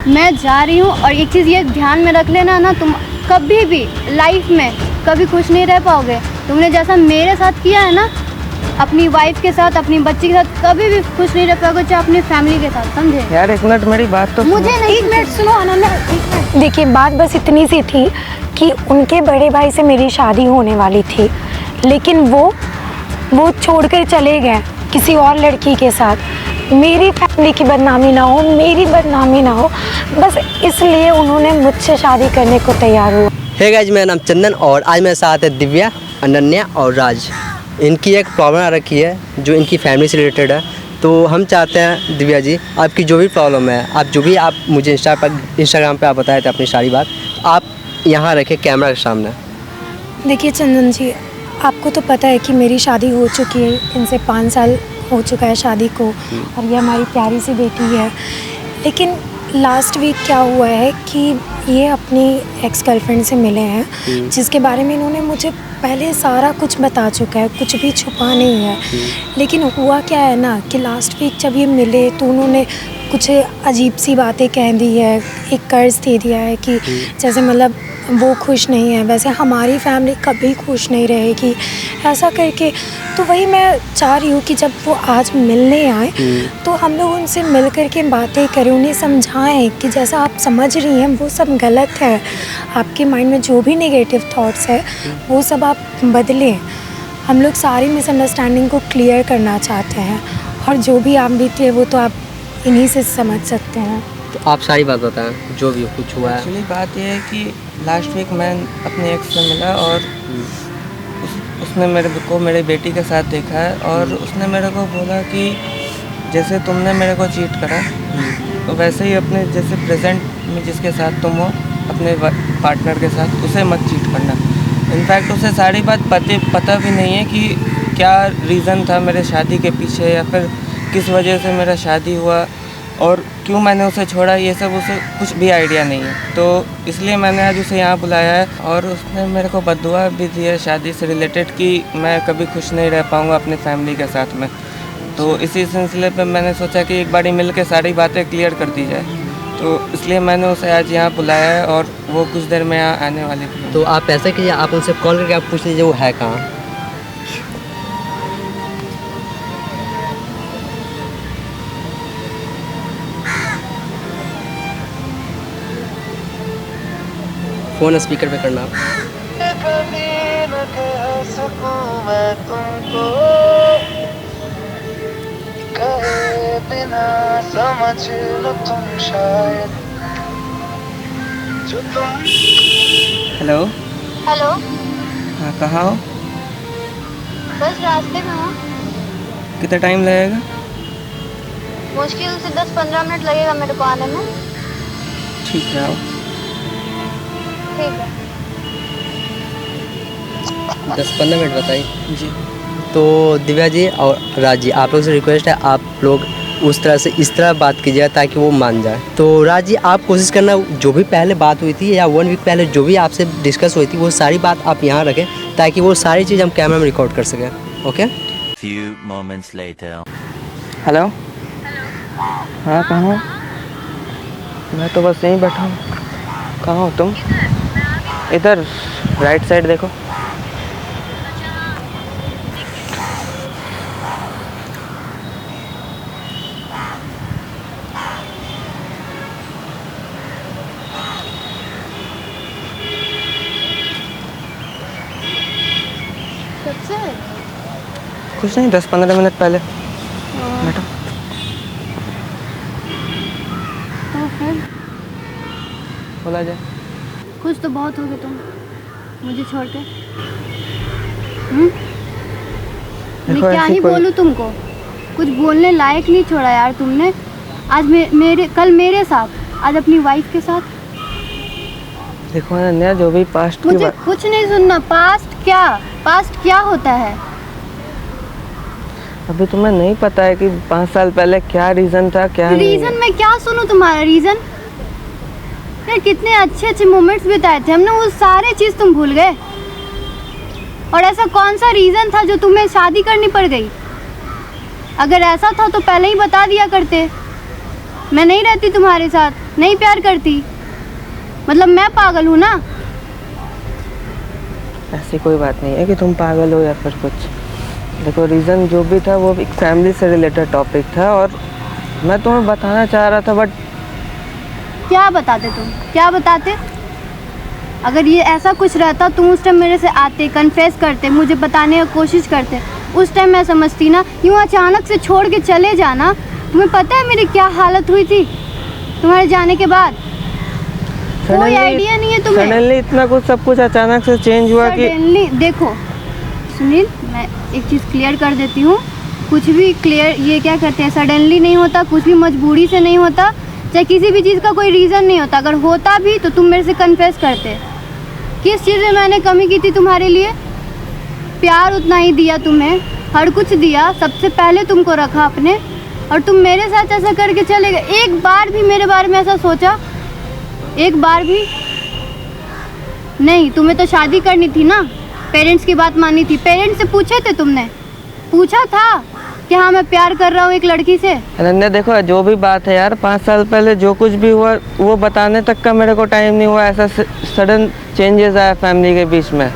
मैं जा रही हूँ और एक चीज़ ये ध्यान में रख लेना ना, तुम कभी भी लाइफ में कभी खुश नहीं रह पाओगे। तुमने जैसा मेरे साथ किया है ना, अपनी वाइफ के साथ, अपनी बच्ची के साथ कभी भी खुश नहीं रह पाओगे, चाहे अपनी फैमिली के साथ। समझे? यार एक मिनट मेरी बात तो मुझे नहीं, एक मिनट सुनो अनन्या। देखिए बात बस इतनी सी थी कि उनके बड़े भाई से मेरी शादी होने वाली थी, लेकिन वो छोड़कर चले गए किसी और लड़की के साथ। मेरी फैमिली की बदनामी ना हो, मेरी बदनामी ना हो, बस इसलिए उन्होंने मुझसे शादी करने को तैयार हुआ। हे गाइस, मेरा नाम चंदन और आज मेरे साथ है दिव्या, अनन्या और राज। इनकी एक प्रॉब्लम आ रखी है जो इनकी फैमिली से रिलेटेड है। तो हम चाहते हैं दिव्या जी, आपकी जो भी प्रॉब्लम है, आप जो भी आप मुझे इंस्टाग्राम पे आप बताए थे अपनी सारी बात, आप यहाँ रखें कैमरा के सामने। देखिए चंदन जी, आपको तो पता है कि मेरी शादी हो चुकी है, इनसे 5 साल हो चुका है शादी को, और ये हमारी प्यारी सी बेटी है। लेकिन लास्ट वीक क्या हुआ है कि ये अपनी एक्स गर्लफ्रेंड से मिले हैं, जिसके बारे में इन्होंने मुझे पहले सारा कुछ बता चुका है, कुछ भी छुपा नहीं है। लेकिन हुआ क्या है ना कि लास्ट वीक जब ये मिले तो उन्होंने कुछ अजीब सी बातें कह दी है, एक कर्ज दे दिया है कि जैसे मतलब वो खुश नहीं है वैसे हमारी फैमिली कभी खुश नहीं रहेगी, ऐसा करके। तो वही मैं चाह रही हूँ कि जब वो आज मिलने आए तो हम लोग उनसे मिल कर के बातें करें, उन्हें समझाएं कि जैसा आप समझ रही हैं वो सब गलत है, आपके माइंड में जो भी नेगेटिव थॉट्स है वो सब आप बदलें। हम लोग सारी मिसअंडरस्टैंडिंग को क्लियर करना चाहते हैं, और जो भी आप भी थे वो तो आप इन्हीं से समझ सकते हैं। तो आप सारी बात बताएं जो भी कुछ हुआ है। एक्चुअली बात यह है कि लास्ट वीक मैं अपने एक्स से मिला और उसने मेरे को मेरी बेटी के साथ देखा है, और उसने मेरे को बोला कि जैसे तुमने मेरे को चीट करा तो वैसे ही अपने जैसे प्रेजेंट में जिसके साथ तुम हो अपने पार्टनर के साथ उसे मत चीट करना। इनफैक्ट उसे सारी बात पता भी नहीं है कि क्या रीज़न था मेरे शादी के पीछे, या फिर किस वजह से मेरा शादी हुआ और क्यों मैंने उसे छोड़ा, ये सब उसे कुछ भी आइडिया नहीं है। तो इसलिए मैंने आज उसे यहाँ बुलाया है, और उसने मेरे को बद्दुआ भी दी है शादी से रिलेटेड कि मैं कभी खुश नहीं रह पाऊँगा अपनी फैमिली के साथ में। तो इसी सिलसिले पे मैंने सोचा कि एक बारी मिल के सारी बातें क्लियर कर दी जाए, तो इसलिए मैंने उसे आज यहाँ बुलाया है, और वो कुछ देर में यहाँ आने वाले थे। तो आप ऐसा कीजिए, आप उनसे कॉल करके आप पूछ लीजिए वो है कहाँ। फ़ोन स्पीकर पे करना आप। बिना समझ लो तुम शायद जो तुम। हेलो। हेलो। हाँ, कहाँ हो? बस रास्ते में हूँ। कितना टाइम लगेगा? मुश्किल से 10-15 मिनट लगेगा मेरे को आने में। ठीक है, आओ। ठीक है। 10-15 मिनट बताइए जी। तो दिव्या जी और राज जी, आप लोग से रिक्वेस्ट है, आप लोग उस तरह से इस तरह बात कीजिएगा ताकि वो मान जाए। तो राज जी, आप कोशिश करना जो भी पहले बात हुई थी या 1 वीक पहले जो भी आपसे डिस्कस हुई थी वो सारी बात आप यहाँ रखें ताकि वो सारी चीज़ हम कैमरा में रिकॉर्ड कर सकें। Okay? Few moments later. Hello. हाँ, कहाँ हो? मैं तो बस यहीं बैठा हूँ। कहाँ हो तुम? इधर राइट साइड देखो। कुछ नहीं, 10-15 मिनट पहले बैठो। तो फिर बोला जाए। खुश तो बहुत होगे तुम मुझे छोड़ के। मैं क्या ही बोलूँ तुमको, कुछ बोलने लायक नहीं छोड़ा यार तुमने। आज कल मेरे साथ, आज अपनी वाइफ के साथ। देखो अनन्या, जो भी पास्ट की मुझे कुछ नहीं सुनना। पास्ट क्या होता है? अभी तुम्हें नहीं पता है कि 5 साल पहले क्या रीज़न था, क्या रीज़न मैं क्या सुनूं तुम्हारा रीज़न? यार कितने अच्छे मोमेंट्स बिताए थे हमने, वो सारे चीज़ तुम भूल गए। और ऐसा कौन सा रीज़न था जो तुम्हें शादी करनी पड़ गई? अगर ऐसा था तो पहले ही बता दिया करते। मैं नहीं रहती तुम्हारे साथ, नहीं प्यार करती, मतलब मैं पागल हूँ ना? ऐसी कोई बात नहीं है कि तुम पागल हो या फिर कुछ। देखो रीज़न जो भी था वो एक फैमिली से रिलेटेड टॉपिक था और मैं तुम्हें बताना चाह रहा था, बट क्या बताते तुम, क्या बताते? अगर ये ऐसा कुछ रहता तुम उस टाइम मेरे से आते, कन्फेस करते, मुझे बताने की कोशिश करते, उस टाइम मैं समझती ना। यूँ अचानक से छोड़ के चले जाना, तुम्हें पता है मेरी क्या हालत हुई थी तुम्हारे जाने के बाद? कोई आइडिया नहीं है तुम्हें? सडनली इतना कुछ, सब कुछ अचानक से चेंज हुआ कि सडनली। देखो सुनील, मैं एक चीज़ क्लियर कर देती हूँ, कुछ भी क्लियर, ये क्या कहते हैं, सडनली नहीं होता, कुछ भी मजबूरी से नहीं होता, चाहे किसी भी चीज़ का कोई रीज़न नहीं होता। अगर होता भी तो तुम मेरे से कन्फेस करते। किस चीज़ में मैंने कमी की थी तुम्हारे लिए? प्यार उतना ही दिया तुम्हें, हर कुछ दिया, सबसे पहले तुमको रखा अपने, और तुम मेरे साथ ऐसा करके चले गए। एक बार भी मेरे बारे में ऐसा सोचा? एक बार भी नहीं। तुम्हें तो शादी करनी थी ना, पेरेंट्स की बात मानी थी। पेरेंट्स से पूछे थे तुमने? पूछा था कि हाँ मैं प्यार कर रहा हूँ एक लड़की से? अनन्या देखो, जो भी बात है यार, 5 साल पहले जो कुछ भी हुआ वो बताने तक का मेरे को टाइम नहीं हुआ। ऐसा सडन चेंजेस आया फैमिली के बीच में।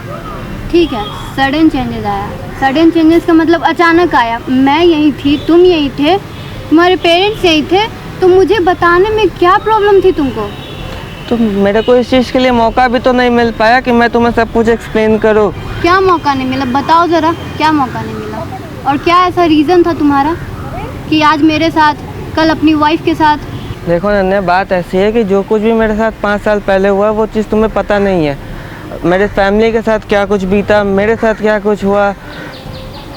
ठीक है, सडन चेंजेस आया। सडन चेंजेस का मतलब अचानक आया। मैं यहीं थी, तुम यहीं थे, तुम्हारे पेरेंट्स यहीं थे, तो मुझे बताने में क्या प्रॉब्लम थी तुमको? तो मेरे को इस चीज़ के लिए मौका भी तो नहीं मिल पाया कि मैं तुम्हें सब कुछ एक्सप्लेन करूँ। क्या मौका नहीं मिला, बताओ ज़रा, क्या मौका नहीं मिला? और क्या ऐसा रीज़न था तुम्हारा कि आज मेरे साथ, कल अपनी वाइफ के साथ? देखो नन्या, बात ऐसी है कि जो कुछ भी मेरे साथ 5 साल पहले हुआ वो चीज़ तुम्हें पता नहीं है। मेरे फैमिली के साथ क्या कुछ बीता, मेरे साथ क्या कुछ हुआ,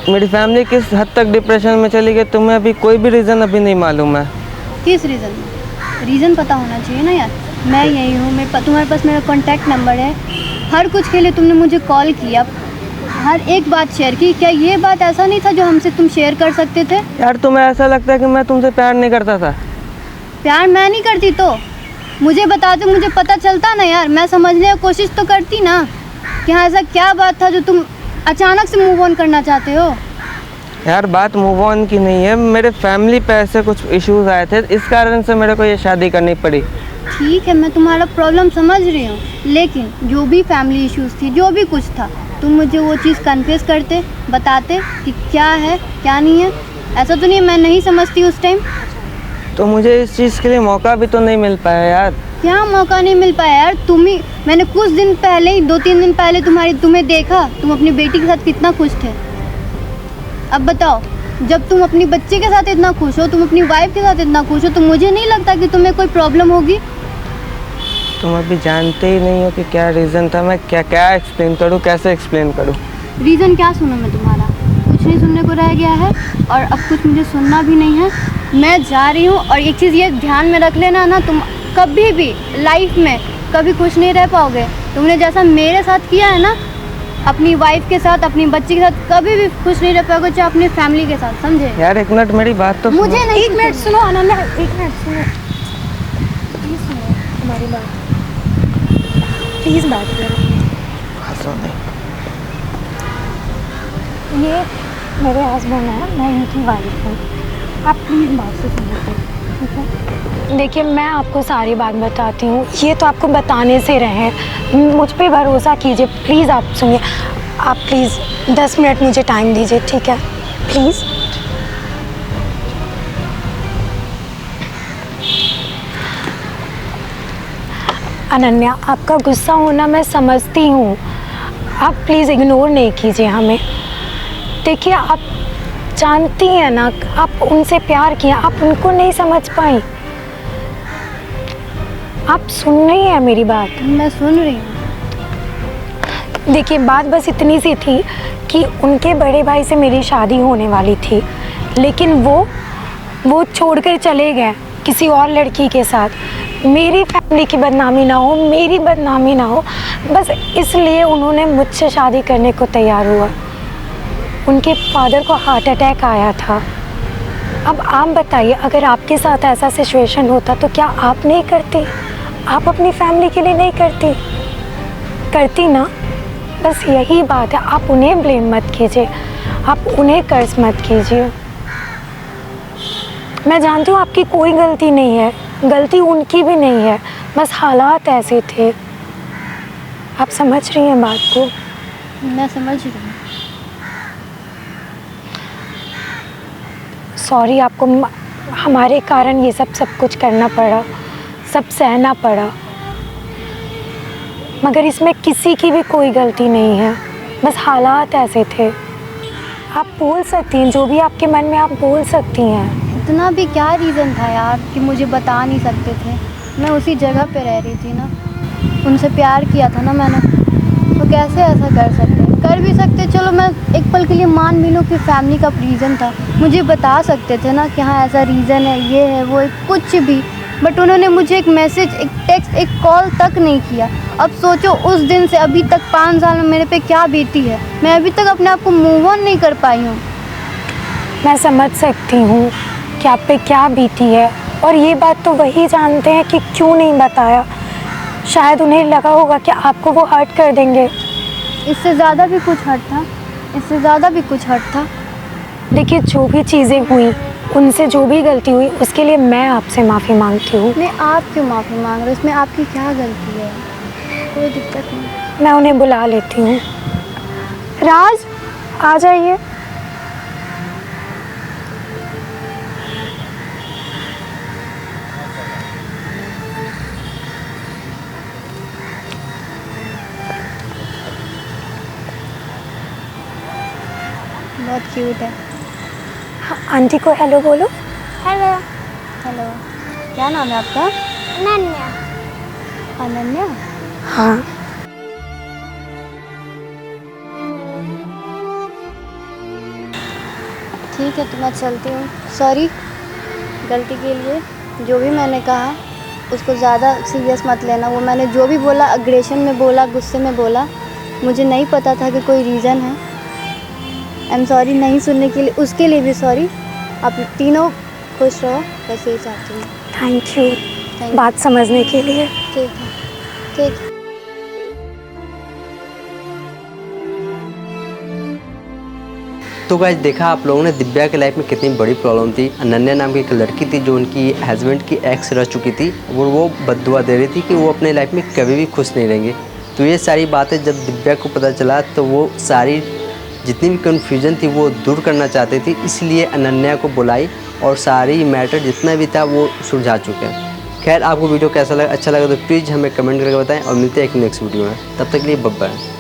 मेरी फैमिली किस हद तक डिप्रेशन में चली गई, तुम्हें अभी कोई भी रीज़न अभी नहीं मालूम है। किस रीज़न में? रीज़न पता होना चाहिए ना यार। मैं यही हूँ, तुम्हारे पास मेरा कॉन्टैक्ट नंबर है, हर कुछ के लिए तुमने मुझे कॉल किया, हर एक बात शेयर की। क्या ये बात ऐसा नहीं था जो हमसे तुम शेयर कर सकते थे? यार तुम्हें ऐसा लगता है कि मैं तुमसे प्यार नहीं करता था? प्यार मैं नहीं करती तो मुझे बताते, मुझे पता चलता ना यार, मैं समझने की कोशिश तो करती ना कि हाँ ऐसा क्या बात था जो तुम अचानक से मूव ऑन करना चाहते हो। यार बात मूव ऑन की नहीं है, मेरे फैमिली पे ऐसे कुछ इश्यूज आए थे, इस कारण से मेरे को ये शादी करनी पड़ी। ठीक है, मैं तुम्हारा प्रॉब्लम समझ रही हूँ, लेकिन जो भी फैमिली इश्यूज थी, जो भी कुछ था, तुम मुझे वो चीज़ कन्फेस करते, बताते कि क्या है क्या नहीं है। ऐसा तो नहीं मैं नहीं समझती उस टाइम। तो मुझे इस चीज़ के लिए मौका भी तो नहीं मिल पाया यार। क्या मौका नहीं मिल पाया यार? मैंने कुछ दिन पहले ही, 2-3 दिन पहले तुम्हें देखा, तुम अपनी बेटी के साथ कितना खुश थे। अब बताओ, जब तुम अपनी बच्चे के साथ इतना खुश हो, तुम अपनी वाइफ के साथ इतना खुश हो, तो मुझे नहीं लगता कि तुम्हें कोई प्रॉब्लम होगी। तुम अभी जानते ही नहीं हो कि क्या रीज़न था। मैं क्या क्या एक्सप्लेन करूँ, कैसे एक्सप्लेन करूँ? रीज़न क्या सुनूं मैं तुम्हारा? कुछ नहीं सुनने को रह गया है और अब कुछ मुझे सुनना भी नहीं है। मैं जा रही हूँ, और एक चीज़ ये ध्यान में रख लेना ना, तुम कभी भी लाइफ में कभी खुश नहीं रह पाओगे। तुमने जैसा मेरे साथ किया है ना, अपनी वाइफ के साथ, अपनी बच्ची के साथ, कभी भी खुश नहीं रह पाओगे, चाहे अपनी फैमिली के साथ। समझे? यार एक मिनट, मेरी बात तो मुझे सुनो। नहीं, एक मिनट सुनो अनन्या, एक मिनट सुनो, प्लीज़ सुनो हमारी बात, प्लीज़ बात करो। ये मेरे हस्बैंड है, मैं इनकी वाइफ हूँ, आप प्लीज़ बात से सुनो, ठीक है? देखिए, मैं आपको सारी बात बताती हूँ, ये तो आपको बताने से रहे, मुझ पे भरोसा कीजिए, प्लीज़ आप सुनिए। आप प्लीज़ 10 मिनट मुझे टाइम दीजिए, ठीक है? प्लीज़। अनन्या, आपका गुस्सा होना मैं समझती हूँ, आप प्लीज़ इग्नोर नहीं कीजिए हमें। देखिए, आप जानती हैं ना, आप उनसे प्यार किया, आप उनको नहीं समझ पाई। आप सुन रही हैं मेरी बात? मैं सुन रही हूँ। देखिए, बात बस इतनी सी थी कि उनके बड़े भाई से मेरी शादी होने वाली थी, लेकिन वो छोड़कर चले गए किसी और लड़की के साथ। मेरी फैमिली की बदनामी ना हो, मेरी बदनामी ना हो, बस इसलिए उन्होंने मुझसे शादी करने को तैयार हुआ। उनके फादर को हार्ट अटैक आया था। अब आप बताइए, अगर आपके साथ ऐसा सिचुएशन होता तो क्या आप नहीं करती? आप अपनी फैमिली के लिए नहीं करती ना? बस यही बात है, आप उन्हें ब्लेम मत कीजिए, आप उन्हें कर्ज मत कीजिए। मैं जानती हूँ आपकी कोई गलती नहीं है, गलती उनकी भी नहीं है, बस हालात ऐसे थे। आप समझ रही हैं बात को? मैं समझ रही हूँ। सॉरी, आपको हमारे कारण ये सब कुछ करना पड़ा, सब सहना पड़ा, मगर इसमें किसी की भी कोई गलती नहीं है, बस हालात ऐसे थे। आप बोल सकती हैं, जो भी आपके मन में आप बोल सकती हैं। इतना भी क्या रीज़न था यार कि मुझे बता नहीं सकते थे। मैं उसी जगह पे रह रही थी ना, उनसे प्यार किया था ना मैंने, तो कैसे ऐसा कर सकते? कर भी सकते, चलो मैं एक पल के लिए मान भी लूँ कि फैमिली का रीज़न था, मुझे बता सकते थे ना कि हाँ ऐसा रीज़न है, ये है वो है, कुछ भी। बट उन्होंने मुझे एक मैसेज, एक टेक्स्ट, एक कॉल तक नहीं किया। अब सोचो उस दिन से अभी तक 5 साल में मेरे पे क्या बीती है। मैं अभी तक अपने आप को मूव ऑन नहीं कर पाई हूँ। मैं समझ सकती हूँ कि आप पे क्या बीती है, और ये बात तो वही जानते हैं कि क्यों नहीं बताया। शायद उन्हें लगा होगा कि आपको वो हर्ट कर देंगे। इससे ज़्यादा भी कुछ हर्ट था, इससे ज़्यादा भी कुछ हर्ट था। देखिए, जो भी चीज़ें हुई, उनसे जो भी गलती हुई, उसके लिए मैं आपसे माफ़ी मांगती हूँ। मैं आप क्यों माफ़ी मांग रही हूँ? इसमें आपकी क्या गलती है? कोई दिक्कत नहीं। मैं उन्हें बुला लेती हूँ। राज, आ जाइए। बहुत क्यूट है। हाँ, आंटी को हेलो बोलो। हेलो। हेलो। क्या नाम है आपका? अनन्या। अनन्या। हाँ, ठीक है, तो मैं चलती हूँ। सॉरी गलती के लिए। जो भी मैंने कहा उसको ज़्यादा सीरियस मत लेना। वो मैंने जो भी बोला अग्रेशन में बोला, गुस्से में बोला, मुझे नहीं पता था कि कोई रीज़न है। आई एम सॉरी नहीं सुनने के लिए, उसके लिए भी सॉरी। आप तीनों खुश रहो, बस यही चाहती हूँ। Thank you thank you. बात समझने के लिए। ठीक है, ठीक है। तो गाइस, देखा आप लोगों ने दिव्या के लाइफ में कितनी बड़ी प्रॉब्लम थी। अनन्या नाम की एक लड़की थी जो उनकी हस्बैंड की एक्स रह चुकी थी, और वो बद्दुआ दे रही थी कि वो अपने लाइफ में कभी भी खुश नहीं रहेंगे। तो ये सारी बातें जब दिव्या को पता चला तो वो सारी जितनी भी कन्फ्यूजन थी वो दूर करना चाहती थी, इसलिए अनन्या को बुलाई और सारी मैटर जितना भी था वो सुलझा चुके हैं। खैर, आपको वीडियो कैसा लगा, अच्छा लगा तो प्लीज़ हमें कमेंट करके बताएं, और मिलते हैं एक नेक्स्ट वीडियो में। तब तक के लिए बाय बाय।